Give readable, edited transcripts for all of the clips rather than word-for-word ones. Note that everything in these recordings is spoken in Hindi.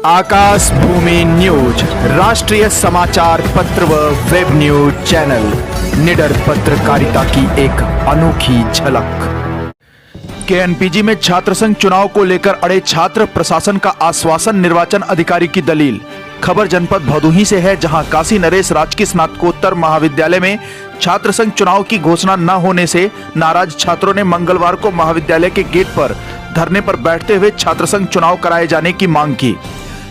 आकाश भूमि न्यूज राष्ट्रीय समाचार पत्र व वेब न्यूज चैनल निडर पत्रकारिता की एक अनोखी झलक। केएनपीजी में छात्र संघ चुनाव को लेकर अड़े छात्र, प्रशासन का आश्वासन, निर्वाचन अधिकारी की दलील। खबर जनपद भदोही से है, जहां काशी नरेश राजकीय स्नातकोत्तर महाविद्यालय में छात्र संघ चुनाव की घोषणा न होने से नाराज छात्रों ने मंगलवार को महाविद्यालय के गेट पर धरने पर बैठते हुए छात्र संघ चुनाव कराए जाने की मांग की।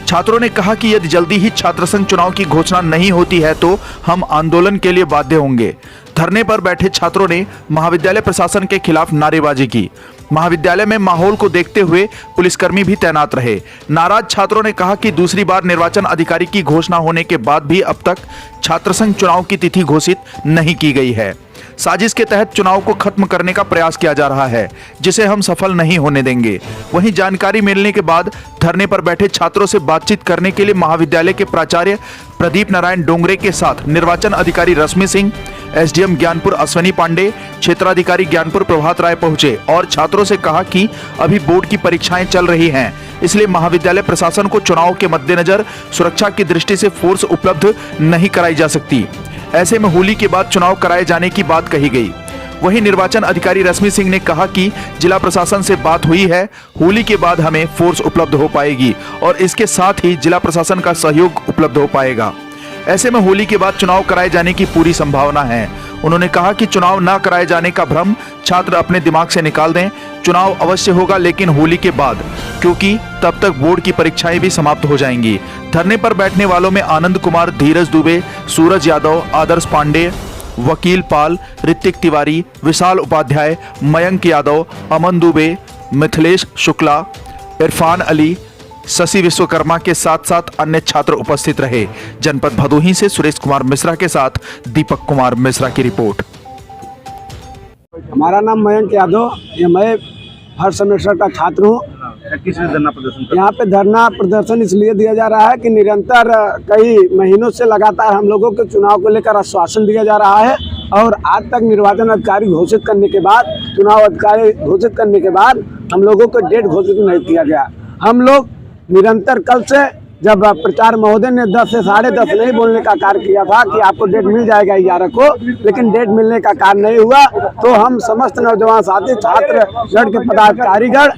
छात्रों ने कहा कि यदि जल्दी ही छात्र संघ चुनाव की घोषणा नहीं होती है तो हम आंदोलन के लिए बाध्य होंगे। धरने पर बैठे छात्रों ने महाविद्यालय प्रशासन के खिलाफ नारेबाजी की। महाविद्यालय में माहौल को देखते हुए पुलिसकर्मी भी तैनात रहे। नाराज छात्रों ने कहा कि दूसरी बार निर्वाचन अधिकारी की घोषणा होने के बाद भी अब तक छात्र संघ चुनाव की तिथि घोषित नहीं की गई है। साजिश के तहत चुनाव को खत्म करने का प्रयास किया जा रहा है, जिसे हम सफल नहीं होने देंगे। वहीं जानकारी मिलने के बाद धरने पर बैठे छात्रों से बातचीत करने के लिए महाविद्यालय के प्राचार्य प्रदीप नारायण डोंगरे के साथ निर्वाचन अधिकारी रश्मि सिंह, एसडीएम ज्ञानपुर अश्विनी पांडे, क्षेत्राधिकारी ज्ञानपुर प्रभात राय पहुंचे और छात्रों से कहा कि अभी बोर्ड की परीक्षाएं चल रही हैं, इसलिए महाविद्यालय प्रशासन को चुनाव के मद्देनजर सुरक्षा की दृष्टि से फोर्स उपलब्ध नहीं कराई जा सकती। ऐसे में होली के बाद चुनाव कराए जाने की बात कही गई। वहीं निर्वाचन अधिकारी रश्मि सिंह ने कहा कि जिला प्रशासन से बात हुई है, होली के बाद हमें फोर्स उपलब्ध हो पाएगी और इसके साथ ही जिला प्रशासन का सहयोग उपलब्ध हो पाएगा। ऐसे में होली के बाद चुनाव कराए जाने की पूरी संभावना है। उन्होंने कहा कि चुनाव न कराए जाने का भ्रम छात्र अपने दिमाग से निकाल दें। चुनाव अवश्य होगा, लेकिन होली के बाद, क्योंकि तब तक बोर्ड की परीक्षाएं भी समाप्त हो जाएंगी। धरने पर बैठने वालों में आनंद कुमार, धीरज दुबे, सूरज यादव, आदर्श पांडे, वकील पाल, ऋतिक तिवारी, विशाल उपाध्याय, मयंक यादव, अमन दुबे, मिथिलेश शुक्ला, इरफान अली, शशि विश्वकर्मा के साथ साथ अन्य छात्र उपस्थित रहे। जनपद भदोही से सुरेश कुमार मिश्रा के साथ दीपक कुमार मिश्रा की रिपोर्ट। हमारा नाम मयंक यादव, मैं फर्स्ट सेमेस्टर का छात्र हूँ। यहाँ पे धरना प्रदर्शन इसलिए दिया जा रहा है कि निरंतर कई महीनों से लगातार हम लोगों के चुनाव को लेकर आश्वासन दिया जा रहा है और आज तक निर्वाचन अधिकारी घोषित करने के बाद, चुनाव अधिकारी घोषित करने के बाद हम लोगों को डेट घोषित नहीं किया गया। हम लोग निरंतर कल से जब प्रचार महोदय ने 10 से 10:30 नहीं बोलने का कार्य किया था कि आपको डेट मिल जाएगा 11 को, लेकिन डेट मिलने का कार्य नहीं हुआ, तो हम समस्त नौजवान साथी छात्र गण के पदाधिकारीगण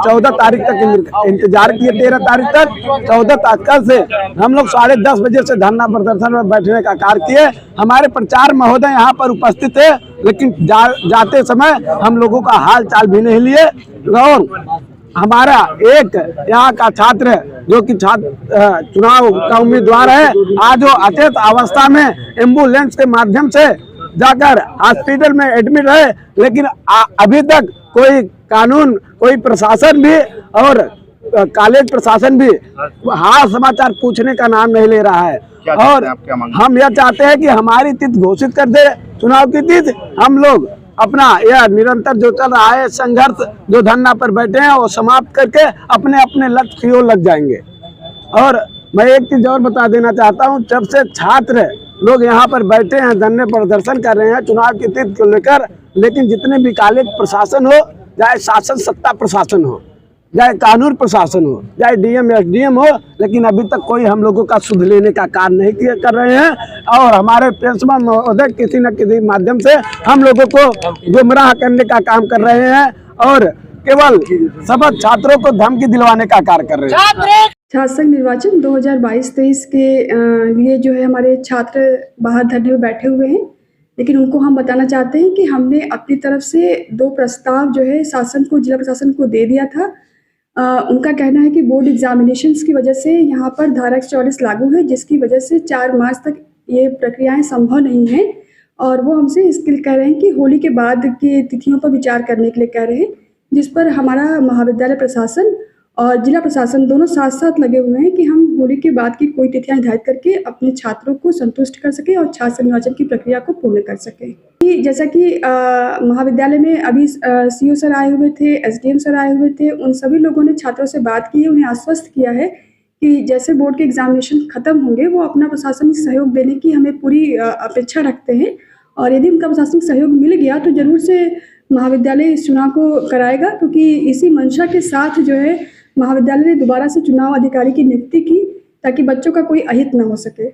14 तारीख तक इंतजार किए। 13 तारीख तक 14 तारीख से हम लोग 10:30 बजे से धरना प्रदर्शन में बैठने का कार्य किए। हमारे प्रचार महोदय यहाँ पर उपस्थित थे, लेकिन जाते समय हम लोगों का हाल चाल भी नहीं लिए और हमारा एक यहाँ का छात्र जो कि चुनाव का उम्मीदवार है, आज वो अचेत अवस्था में एम्बुलेंस के माध्यम से जाकर हॉस्पिटल में एडमिट है, लेकिन अभी तक कोई कानून, कोई प्रशासन भी और कॉलेज प्रशासन भी हाल समाचार पूछने का नाम नहीं ले रहा है। और हम यह चाहते हैं कि हमारी तिथि घोषित कर दे, चुनाव की तिथि। हम लोग अपना यह निरंतर जो चल रहा है संघर्ष, जो धरना पर बैठे हैं, वो समाप्त करके अपने अपने लक्ष्य की ओर लग जाएंगे। और मैं एक चीज और बता देना चाहता हूँ, जब से छात्र लोग यहाँ पर बैठे हैं, धरने प्रदर्शन कर रहे हैं चुनाव की तिथि को लेकर, लेकिन जितने भी कॉलेज प्रशासन हो, चाहे शासन सत्ता प्रशासन हो, चाहे कानून प्रशासन हो, चाहे डीएम एसडीएम हो, लेकिन अभी तक कोई हम लोगों का सुध लेने का कार्य नहीं कर रहे हैं। और हमारे प्रिंसिपल महोदय किसी न किसी माध्यम से हम लोगों को गुमराह करने का काम कर रहे हैं और केवल सब छात्रों को धमकी दिलवाने का कार्य कर रहे हैं। छात्र संघ निर्वाचन 2022-23 के लिए जो है हमारे छात्र बाहर धरने में बैठे हुए हैं, लेकिन उनको हम बताना चाहते हैं कि हमने अपनी तरफ से 2 प्रस्ताव जो है शासन को, जिला प्रशासन को दे दिया था। उनका कहना है कि बोर्ड एग्जामिनेशंस की वजह से यहाँ पर धारा 144 लागू है, जिसकी वजह से 4 मार्च तक ये प्रक्रियाएं संभव नहीं हैं और वो हमसे इसके लिए कह रहे हैं कि होली के बाद की तिथियों पर विचार करने के लिए कह रहे हैं, जिस पर हमारा महाविद्यालय प्रशासन और जिला प्रशासन दोनों साथ साथ लगे हुए हैं कि हम होली के बाद की कोई तिथियां निर्धारित करके अपने छात्रों को संतुष्ट कर सके और छात्र निर्वाचन की प्रक्रिया को पूर्ण कर सके। जैसा कि महाविद्यालय में अभी सीओ सर आए हुए थे, एसडीएम सर आए हुए थे, उन सभी लोगों ने छात्रों से बात की है, उन्हें आश्वस्त किया है कि जैसे बोर्ड के एग्जामिनेशन खत्म होंगे वो अपना प्रशासनिक सहयोग देने की हमें पूरी अपेक्षा रखते हैं और यदि उनका प्रशासनिक सहयोग मिल गया तो जरूर से महाविद्यालय इस चुनाव को कराएगा, क्योंकि इसी मंशा के साथ जो है महाविद्यालय ने दोबारा से चुनाव अधिकारी की नियुक्ति की ताकि बच्चों का कोई अहित न हो सके।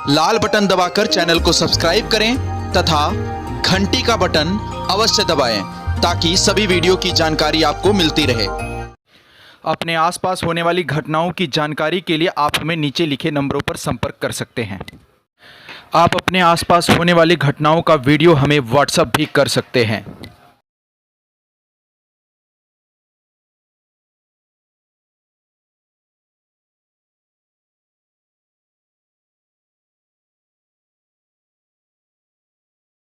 लाल बटन दबाकर चैनल को सब्सक्राइब करें तथा घंटी का बटन अवश्य दबाएं ताकि सभी वीडियो की जानकारी आपको मिलती रहे। अपने आसपास होने वाली घटनाओं की जानकारी के लिए आप हमें नीचे लिखे नंबरों पर संपर्क कर सकते हैं। आप अपने आसपास होने वाली घटनाओं का वीडियो हमें व्हाट्सएप भी कर सकते हैं।